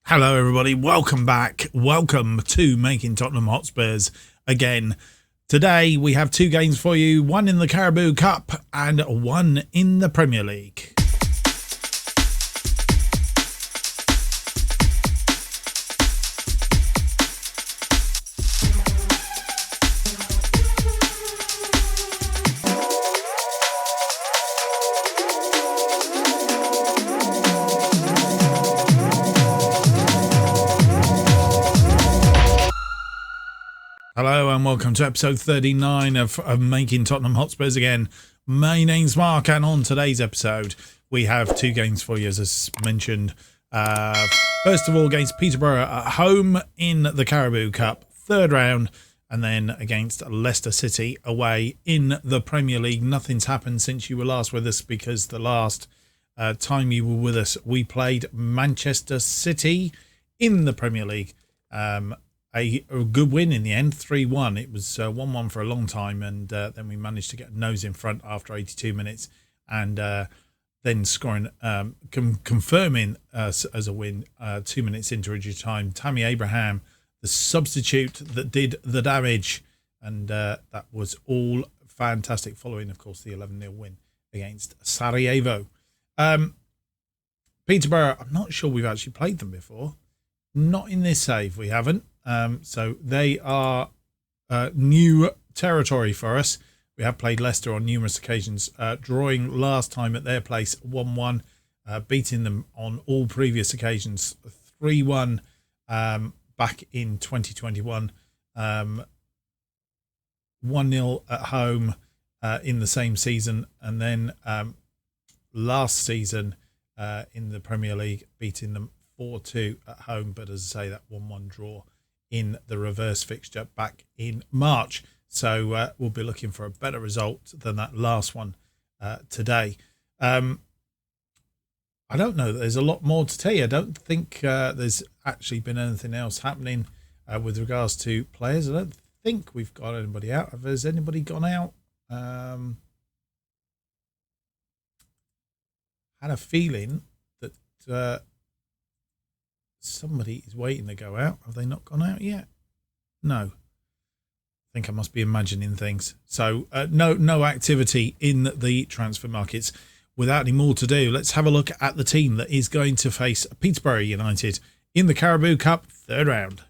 Hello, everybody. Welcome back. Welcome to Making Tottenham Hotspurs again. Today, we have two games for you, one in the Carabao Cup and one in the Premier League. Hello and welcome to episode 39 of Making Tottenham Hotspurs again. My name's Mark, and on today's episode we have two games for you, as I mentioned. First of all, against Peterborough at home in the Carabao Cup, third round, and then against Leicester City away in the Premier League. Nothing's happened since you were last with us, because the last time you were with us we played Manchester City in the Premier League. A good win in the end, 3-1. It was 1-1 for a long time, and then we managed to get a nose in front after 82 minutes, and then scoring, confirming us as a win 2 minutes into injury time. Tammy Abraham, the substitute that did the damage, and that was all fantastic, following, of course, the 11-0 win against Sarajevo. Peterborough, I'm not sure we've actually played them before. Not in this save, we haven't. So they are new territory for us. We have played Leicester on numerous occasions, drawing last time at their place 1-1, beating them on all previous occasions 3-1 back in 2021, 1-0 at home in the same season, and then last season in the Premier League, beating them 4-2 at home, but as I say, that 1-1 draw in the reverse fixture back in March. So we'll be looking for a better result than that last one today. I don't know that there's a lot more to tell you. I don't think there's actually been anything else happening with regards to players. I don't think we've got anybody out. Has anybody gone out? Had a feeling that somebody is waiting to go out. Have they not gone out yet? No. I think I must be imagining things. So no activity in the transfer markets. Without any more to do, let's have a look at the team that is going to face Peterborough United in the Carabao Cup third round.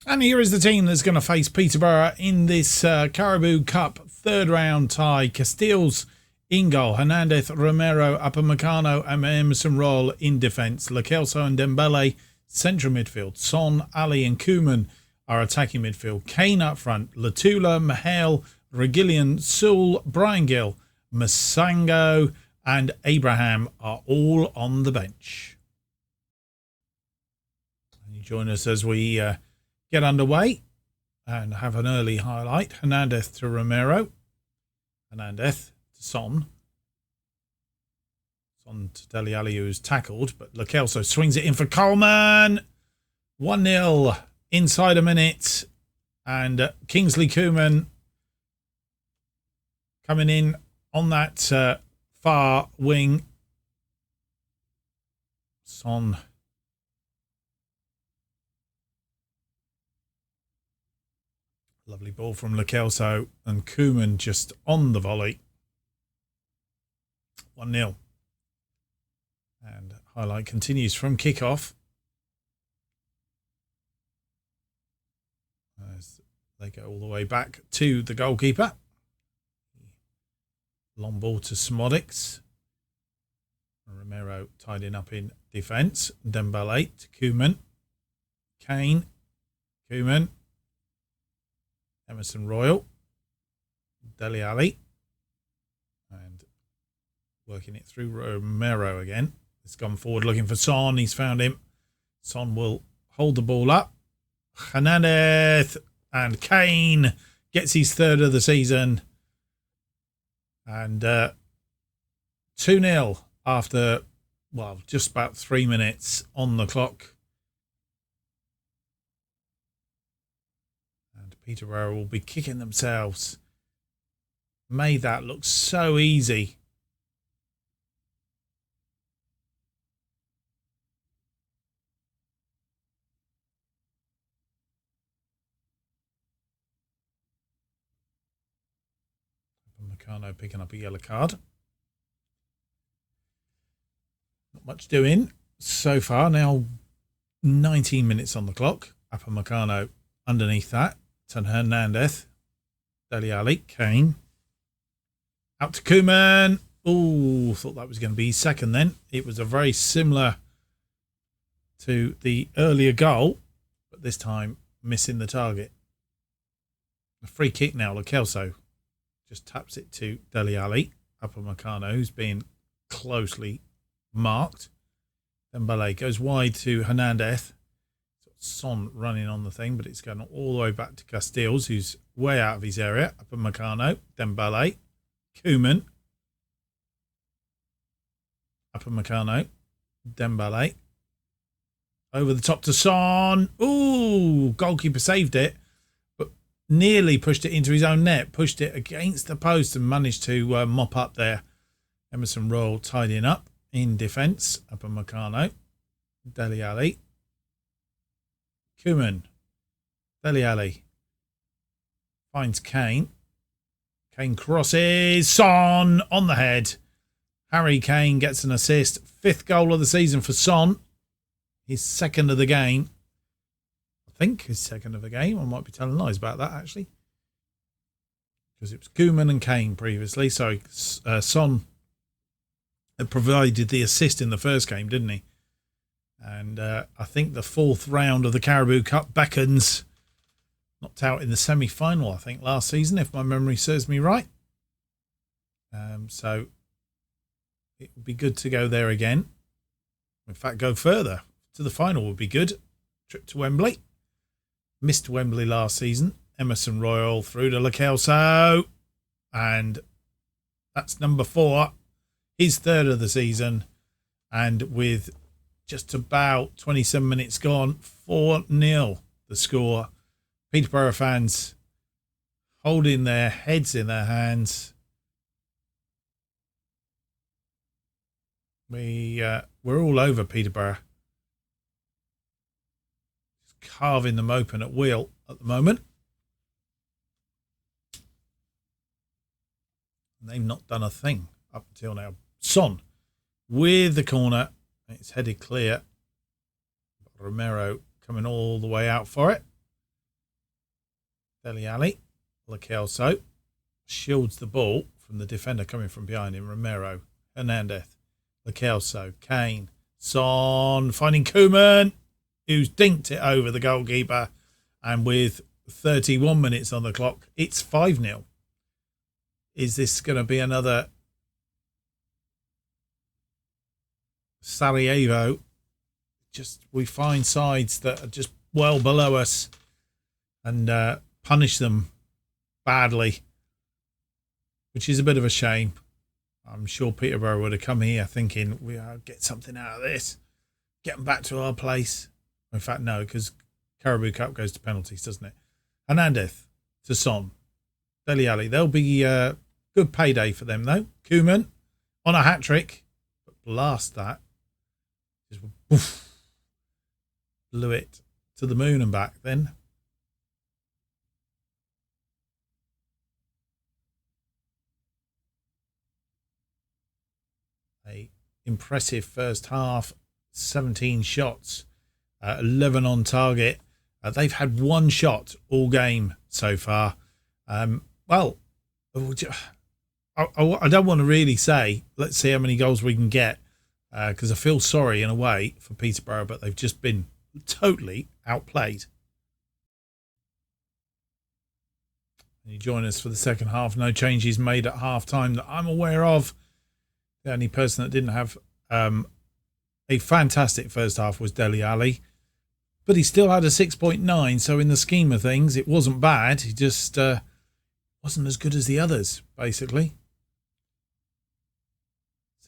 And here is the team that's going to face Peterborough in this Carabao Cup third round tie. Castiles in goal, Hernandez, Romero, Upamecano and Emerson Royal in defence. Lo Celso and Dembele central midfield. Son, Ali and Koeman are attacking midfield. Kane up front. Latula, Mahale, Reguilon, Sewell, Brian Gill, Masango and Abraham are all on the bench. And you join us as we get underway and have an early highlight. Hernandez to Romero. Hernandez to Son to Dele Alli, who's tackled, but Lo Celso swings it in for Coleman. 1-0 inside a minute, and Kingsley Koeman coming in on that far wing. Son lovely ball from Lo Celso, and Koeman just on the volley. 1-0. And highlight continues from kickoff as they go all the way back to the goalkeeper. Long ball to Smodics. Romero tidying up in defence. Dembele to Koeman. Kane. Koeman. Emerson Royal. Dele Alli. And working it through Romero again. It's gone forward looking for Son. He's found him. Son will hold the ball up. Hernandez and Kane gets his third of the season. And 2-0 after, well, just about 3 minutes on the clock. And Peterborough will be kicking themselves. Made that look so easy. Upamecano picking up a yellow card. Not much doing so far. Now 19 minutes on the clock. Upamecano underneath that. To Hernandez. Dele Alli. Kane. Out to Koeman. Oh, thought that was going to be second then. It was a very similar to the earlier goal, but this time missing the target. A free kick now. Lo Celso just taps it to Dele Alli. Upamecano, who's being closely marked. Dembele goes wide to Hernandez. Son running on the thing, but it's going all the way back to Castells, who's way out of his area. Upamecano, Dembele, Koeman. Upamecano, Dembele. Over the top to Son. Ooh, goalkeeper saved it, but nearly pushed it into his own net. Pushed it against the post and managed to mop up there. Emerson Royal tidying up in defence. Upamecano, Dele Alli. Koeman, Dele Alli. Finds Kane. Kane crosses. Son on the head. Harry Kane gets an assist. 5th goal of the season for Son. His 2nd of the game. I think his 2nd of the game. I might be telling lies about that, actually. Because it was Koeman and Kane previously. So Son had provided the assist in the first game, didn't he? And I think the 4th round of the Carabao Cup beckons. Knocked out in the semi-final, I think, last season, if my memory serves me right. So it would be good to go there again. In fact, go further to the final would be good. Trip to Wembley. Missed Wembley last season. Emerson Royal through to Lo Celso. And that's number 4. His 3rd of the season. And with just about 27 minutes gone, 4-0 the score. Peterborough fans holding their heads in their hands. We're all over Peterborough. Just carving them open at will at the moment. And they've not done a thing up until now. Son with the corner. It's headed clear. Romero coming all the way out for it. Dele Alli. Lo Celso shields the ball from the defender coming from behind him. Romero. Hernandez. Lo Celso. Kane. Son finding Koeman, who's dinked it over the goalkeeper. And with 31 minutes on the clock, it's 5-0. Is this going to be another Sarajevo? Just we find sides that are just well below us and punish them badly, which is a bit of a shame. I'm sure Peterborough would have come here thinking we'll get something out of this, get them back to our place. In fact, no, because Carabao Cup goes to penalties, doesn't it? Hernandez to Son. Dele Alli. There'll be a good payday for them, though. Koeman on a hat-trick. But blast that. Just woof, blew it to the moon and back then. A impressive first half. 17 shots. 11 on target. They've had one shot all game so far. Well, I don't want to really say, let's see how many goals we can get, because I feel sorry in a way for Peterborough, but they've just been totally outplayed. And you join us for the second half. No changes made at half time that I'm aware of. The only person that didn't have a fantastic first half was Dele Alli. But he still had a 6.9, so in the scheme of things, it wasn't bad. He just wasn't as good as the others, basically.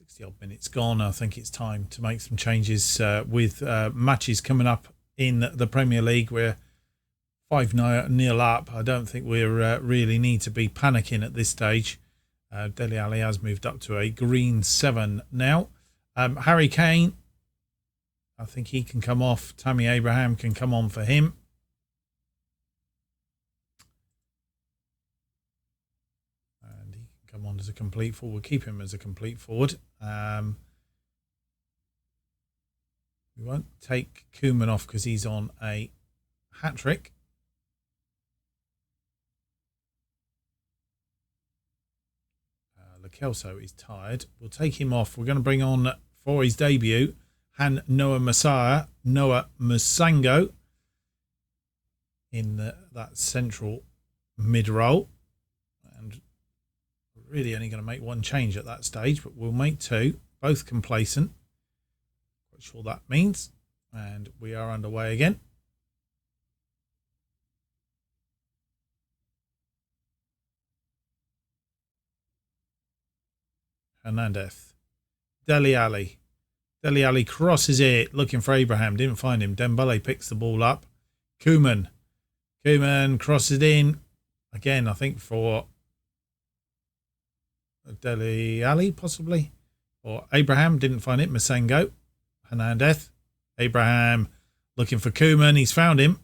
60-odd minutes gone. I think it's time to make some changes with matches coming up in the Premier League. We're 5-0 up. I don't think we really need to be panicking at this stage. Dele Alli has moved up to a green 7 now. Harry Kane, I think he can come off. Tammy Abraham can come on for him. And he can him on as a complete forward. We'll keep him as a complete forward. We won't take Koeman off because he's on a hat-trick. Lo Celso is tired. We'll take him off. We're going to bring on, for his debut, Noah Musango in that central mid-role. And we're really only going to make one change at that stage, but we'll make two, both complacent. Quite sure that means. And we are underway again. Hernandez. Dele Alli. Dele Alli crosses it, looking for Abraham. Didn't find him. Dembele picks the ball up. Koeman. Koeman crosses it in. Again, I think for Dele Alli, possibly. Or Abraham. Didn't find it. Masengo. Hernandez. Abraham looking for Koeman. He's found him.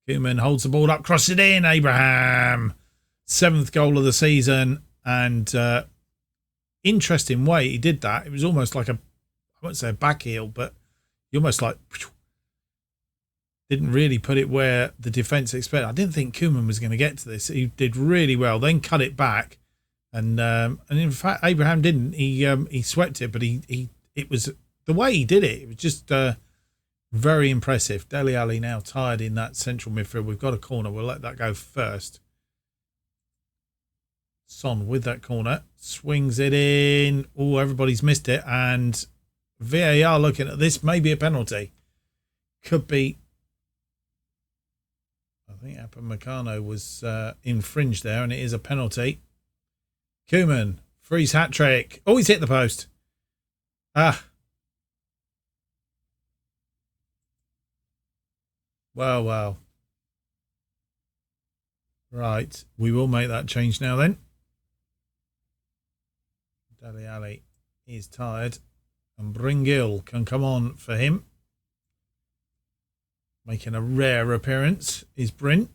Koeman holds the ball up. Crosses it in. Abraham. 7th goal of the season. And interesting way he did that. It was almost like I won't say a back heel, but you almost like didn't really put it where the defence expected. I didn't think Koeman was going to get to this. He did really well, then cut it back, and in fact Abraham didn't. He swept it, but it was the way he did it. It was just very impressive. Dele Alli now tired in that central midfield. We've got a corner. We'll let that go first. Son with that corner swings it in. Oh, everybody's missed it, and VAR looking at this, maybe a penalty. Could be. I think Upamecano was infringed there, and it is a penalty. Koeman, freeze hat trick. Oh, he's hit the post. Well. Right, we will make that change now then. Dele Alli is tired, and Bringil can come on for him. Making a rare appearance is Bryn.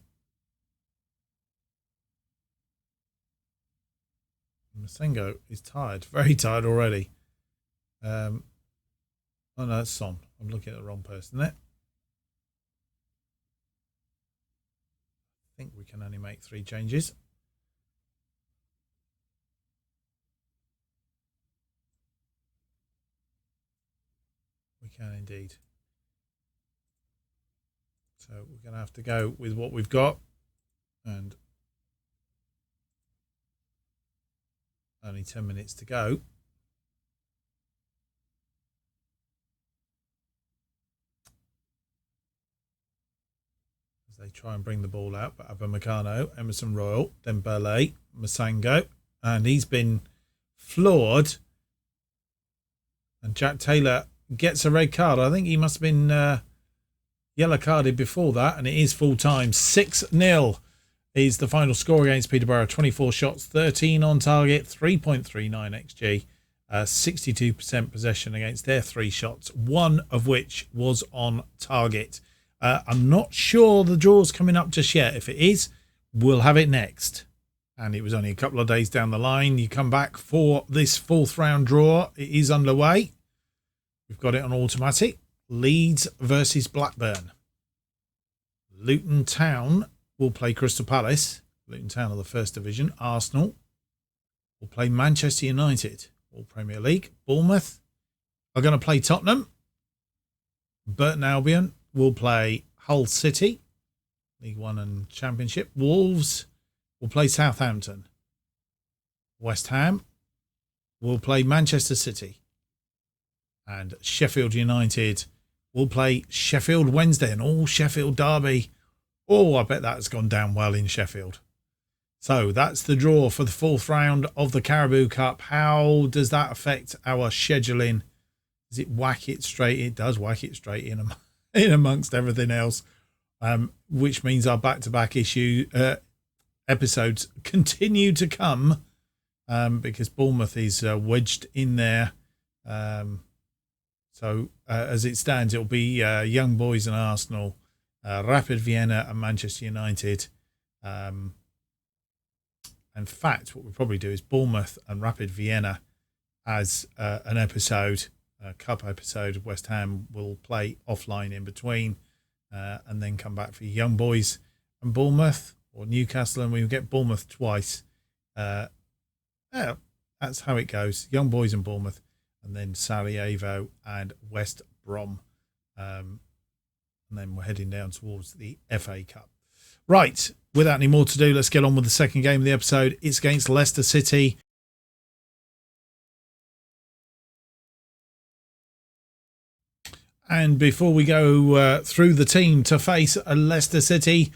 Masengo is tired, very tired already. Oh no, that's Son. I'm looking at the wrong person there. I think we can only make 3 changes. We can indeed. So we're going to have to go with what we've got, and only 10 minutes to go. As they try and bring the ball out, but Upamecano, Emerson Royal, Dembele, Masango, and he's been floored. And Jack Taylor gets a red card. I think he must have been yellow carded before that, and it is full time. 6-0 is the final score against Peterborough. 24 shots, 13 on target, 3.39 XG, 62% possession against their 3 shots, one of which was on target. I'm not sure the draw's coming up just yet. If it is, we'll have it next. And it was only a couple of days down the line. You come back for this 4th round draw. It is underway. We've got it on automatic. Leeds versus Blackburn. Luton Town will play Crystal Palace. Luton Town are the 1st division. Arsenal will play Manchester United. All Premier League. Bournemouth are going to play Tottenham. Burton Albion will play Hull City. League One and Championship. Wolves will play Southampton. West Ham will play Manchester City. And Sheffield United will play Sheffield Wednesday, an all Sheffield derby. Oh, I bet that's gone down well in Sheffield. So that's the draw for the 4th round of the Carabao Cup. How does that affect our scheduling? Does it whack it straight? It does whack it straight in amongst everything else, which means our back-to-back episodes continue to come because Bournemouth is wedged in there. So as it stands, it'll be Young Boys and Arsenal, Rapid Vienna and Manchester United. In fact, what we'll probably do is Bournemouth and Rapid Vienna as an episode, a cup episode. West Ham will play offline in between and then come back for Young Boys and Bournemouth, or Newcastle, and we'll get Bournemouth twice. Yeah, that's how it goes. Young Boys and Bournemouth, and then Sarajevo and West Brom. And then we're heading down towards the FA Cup. Right, without any more to do, let's get on with the second game of the episode. It's against Leicester City. And before we go through the team to face Leicester City,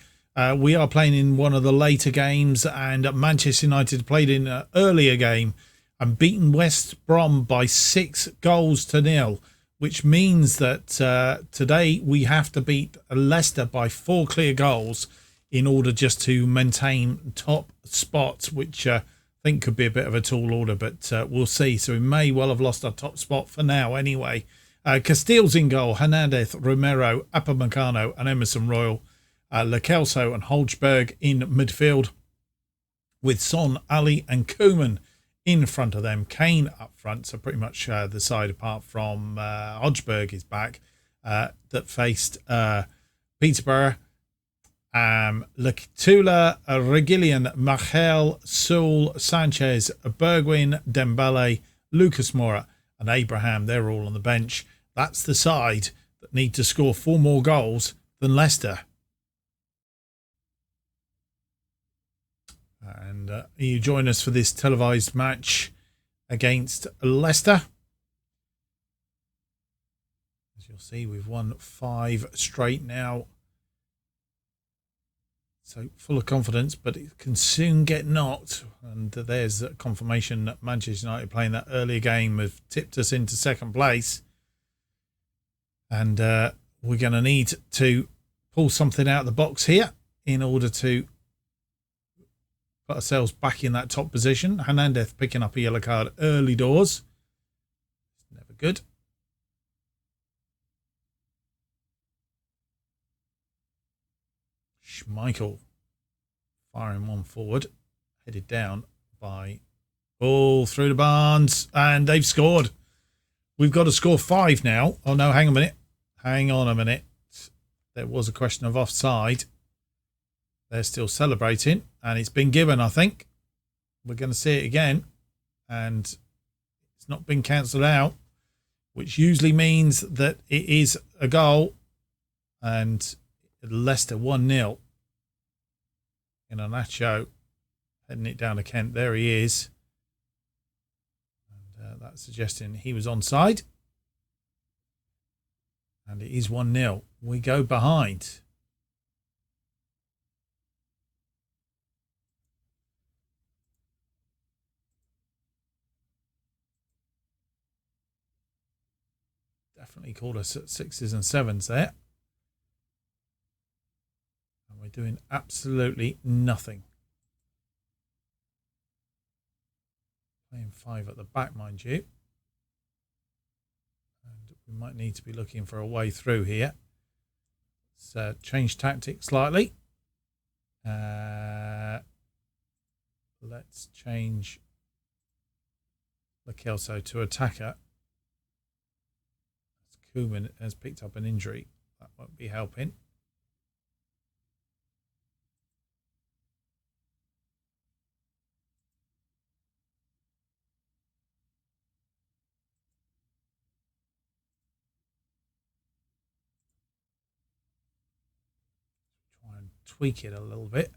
we are playing in one of the later games, and Manchester United played in an earlier game and beaten West Brom by 6-0, which means that today we have to beat Leicester by 4 clear goals in order just to maintain top spots, which I think could be a bit of a tall order, but we'll see. So we may well have lost our top spot for now anyway. Castile's in goal, Hernandez, Romero, Upamecano and Emerson Royal. Lo Celso and Holzberg in midfield, with Son, Ali and Koeman in front of them. Kane up front, so pretty much the side apart from Hodgberg is back, that faced Peterborough. Lectula, Reguilon, Machel, Sewell, Sanchez, Bergwijn, Dembele, Lucas Moura and Abraham. They're all on the bench. That's the side that need to score 4 more goals than Leicester. And you join us for this televised match against Leicester. As you'll see, we've won 5 straight now. So full of confidence, but it can soon get knocked. And there's confirmation that Manchester United playing that earlier game have tipped us into second place. And we're going to need to pull something out of the box here in order to put ourselves back in that top position. Hernandez picking up a yellow card early doors. Never good. Schmeichel firing one forward, headed down by ball through the Barnes, and they've scored. We've got to score 5 now. Oh no, hang on a minute. There was a question of offside. They're still celebrating, and it's been given, I think. We're going to see it again, and it's not been cancelled out, which usually means that it is a goal, and Leicester 1-0. Iheanacho heading it down to Kent. There he is. And that's suggesting he was onside. And it is 1-0. We go behind. Definitely called us at 6s and 7s there. And we're doing absolutely nothing. Playing 5 at the back, mind you. And we might need to be looking for a way through here. Let's change tactics slightly. Let's change Lo Celso to attacker. Koeman has picked up an injury. That won't be helping. Try and tweak it a little bit.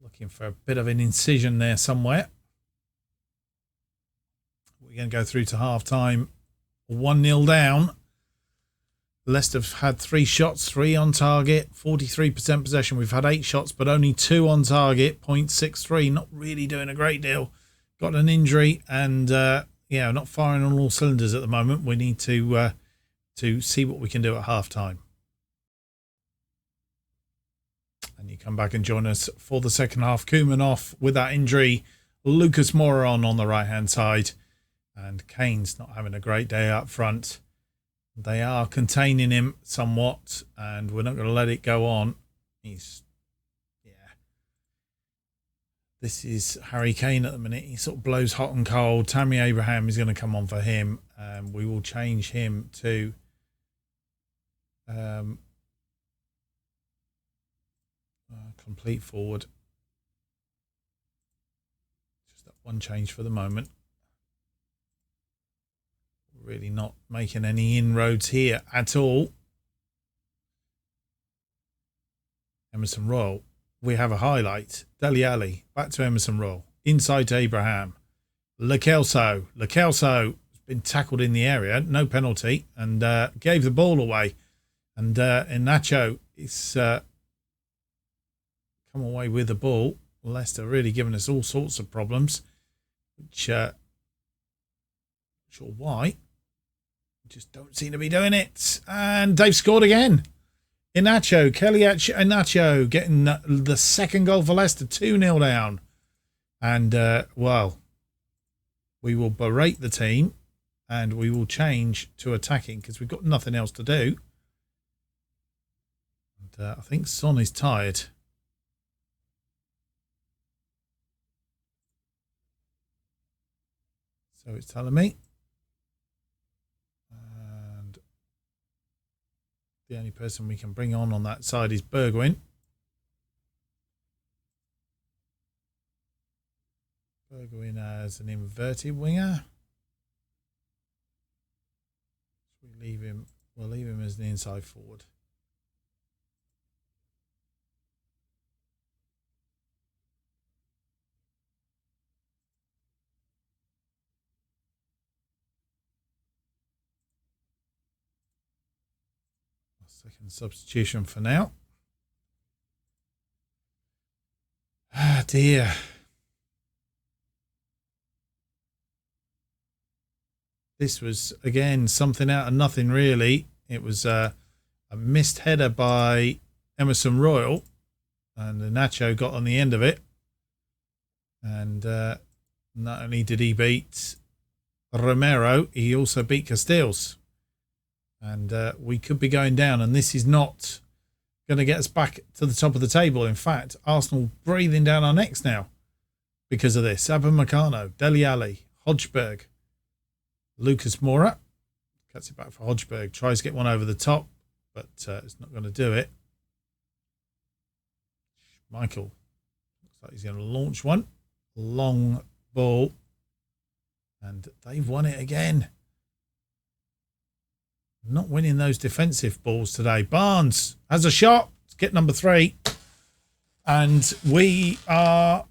Looking for a bit of an incision there somewhere. We're going to go through to half time. 1-0 down. Leicester have had 3 shots, 3 on target, 43% possession. We've had 8 shots, but only 2 on target, 0.63. Not really doing a great deal. Got an injury, and yeah, not firing on all cylinders at the moment. We need to see what we can do at half time. And you come back and join us for the second half. Koeman off with that injury. Lucas Moura on the right hand side, and Kane's not having a great day up front. They are containing him somewhat, and we're not going to let it go on. He's, yeah. This is Harry Kane at the minute. He sort of blows hot and cold. Tammy Abraham is going to come on for him. We will change him to complete forward. Just that one change for the moment. Really not making any inroads here at all. Emerson Royal. We have a highlight. Dele Alli. Back to Emerson Royal. Inside to Abraham. Lo Celso. Lo Celso has been tackled in the area. No penalty. And gave the ball away. And Iheanacho is come away with the ball. Leicester really giving us all sorts of problems. Which, not sure why. Just don't seem to be doing it. And they've scored again. Iheanacho, Iheanacho getting the second goal for Leicester, 2-0 down. And, well, we will berate the team and we will change to attacking because we've got nothing else to do. And I think Son is tired. So it's telling me. The only person we can bring on that side is Bergwijn. Bergwijn as an inverted winger. So we'll leave him as the inside forward. Second substitution for now. Ah, dear. This was, again, something out of nothing, really. It was a missed header by Emerson Royal. And Iheanacho got on the end of it. And not only did he beat Romero, he also beat Castells. And we could be going down, and this is not going to get us back to the top of the table. In fact, Arsenal breathing down our necks now because of this. Upamecano, Dele Alli, Hojbjerg, Lucas Moura. Cuts it back for Hojbjerg. Tries to get one over the top, but it's not going to do it. Michael. Looks like he's going to launch one. Long ball. And they've won it again. Not winning those defensive balls today. Barnes has a shot. Let's get number 3. And we are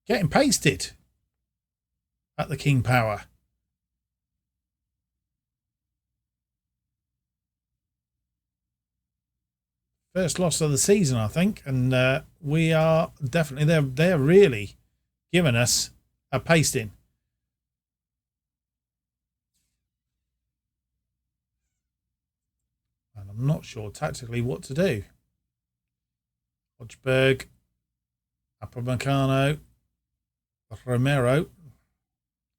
getting pasted at the King Power. First loss of the season, I think. And we are definitely, they're really giving us a pasting. I'm not sure tactically what to do. Hojbjerg, Upamecano, Romero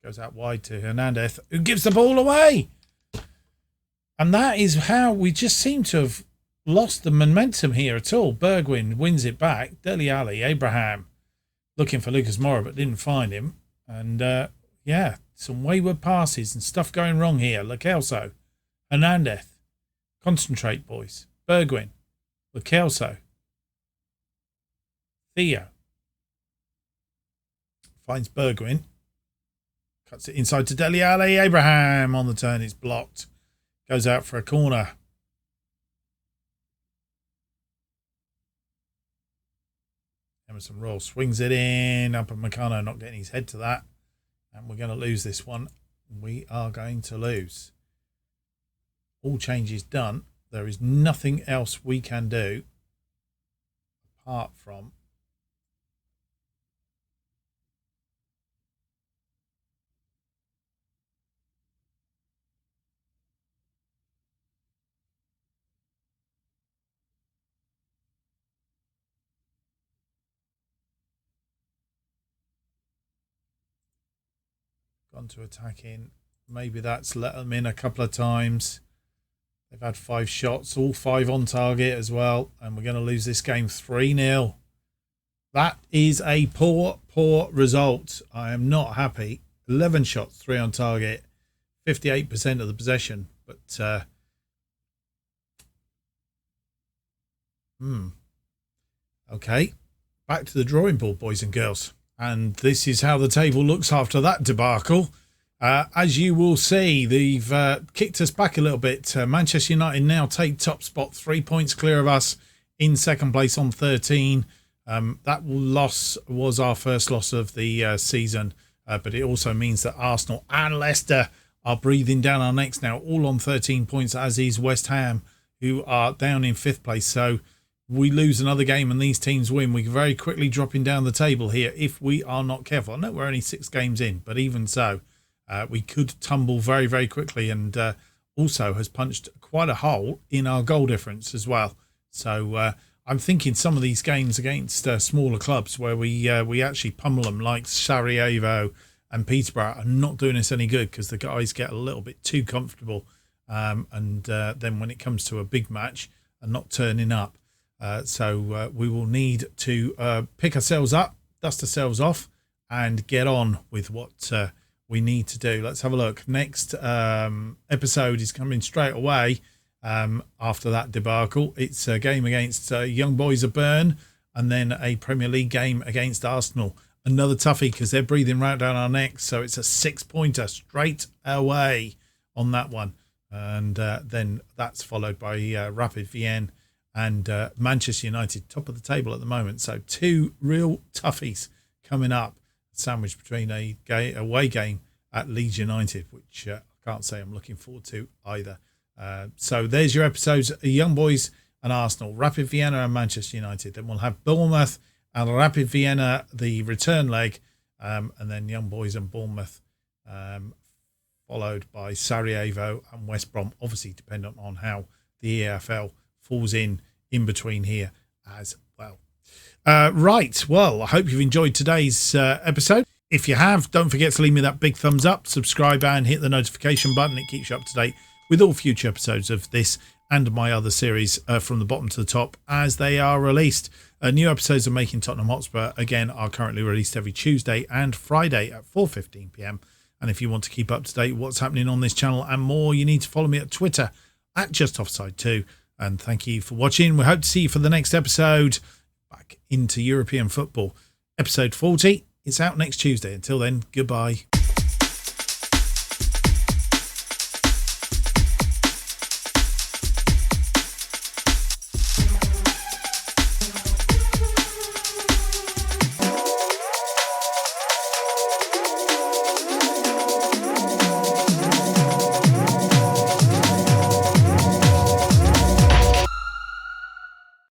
goes out wide to Hernandez, who gives the ball away. And that is how we just seem to have lost the momentum here at all. Bergwijn wins it back. Dele Alli, Abraham looking for Lucas Moura but didn't find him. And yeah, some wayward passes and stuff going wrong here. Lo Celso, Hernandez. Concentrate, boys. Bergwijn. Lo Celso. Theo. Finds Bergwijn. Cuts it inside to Dele Alli. Abraham on the turn. It's blocked. Goes out for a corner. Emerson Royal swings it in. Upamecano not getting his head to that. And we're going to lose this one. We are going to lose. All changes done. There is nothing else we can do apart from gone to attacking. Maybe that's let them in a couple of times. They've had 5 shots, all 5 on target as well. And we're going to lose this game 3-0. That is a poor result. I am not happy. 11 shots, 3 on target, 58% of the possession. But, okay. Back to the drawing board, boys and girls. And this is how the table looks after that debacle. As you will see, they've kicked us back a little bit. Manchester United now take top spot, 3 points clear of us in second place on 13. That loss was our first loss of the season, but it also means that Arsenal and Leicester are breathing down our necks now, all on 13 points, as is West Ham, who are down in 5th place. So we lose another game and these teams win, we're very quickly dropping down the table here if we are not careful. I know we're only 6 games in, but even so, we could tumble very, very quickly, and also has punched quite a hole in our goal difference as well. So I'm thinking some of these games against smaller clubs where we actually pummel them, like Sarajevo and Peterborough, are not doing us any good because the guys get a little bit too comfortable, and then when it comes to a big match, are not turning up. So we will need to pick ourselves up, dust ourselves off, and get on with what we need to do. Let's have a look. Next episode is coming straight away. After that debacle, it's a game against Young Boys of Bern, and then a Premier League game against Arsenal. Another toughie because they're breathing right down our necks. So it's a 6-pointer straight away on that one. And then that's followed by Rapid Vienna and Manchester United, top of the table at the moment. So 2 real toughies coming up, sandwiched between a away game at Leeds United, which I can't say I'm looking forward to either. So there's your episodes: Young Boys and Arsenal, Rapid Vienna and Manchester United. Then we'll have Bournemouth and Rapid Vienna, the return leg, and then Young Boys and Bournemouth, followed by Sarajevo and West Brom, obviously dependent on how the EFL falls in between here as well. Right, well, I hope you've enjoyed today's episode. If you have, don't forget to leave me that big thumbs up, subscribe and hit the notification button. It keeps you up to date with all future episodes of this and my other series from the bottom to the top as they are released. New episodes of Making Tottenham Hotspur, again, are currently released every Tuesday and Friday at 4:15 p.m. And if you want to keep up to date with what's happening on this channel and more, you need to follow me at Twitter at JustOffsideFM. And thank you for watching. We hope to see you for the next episode back into European football. Episode 40, it's out next Tuesday. Until then, goodbye.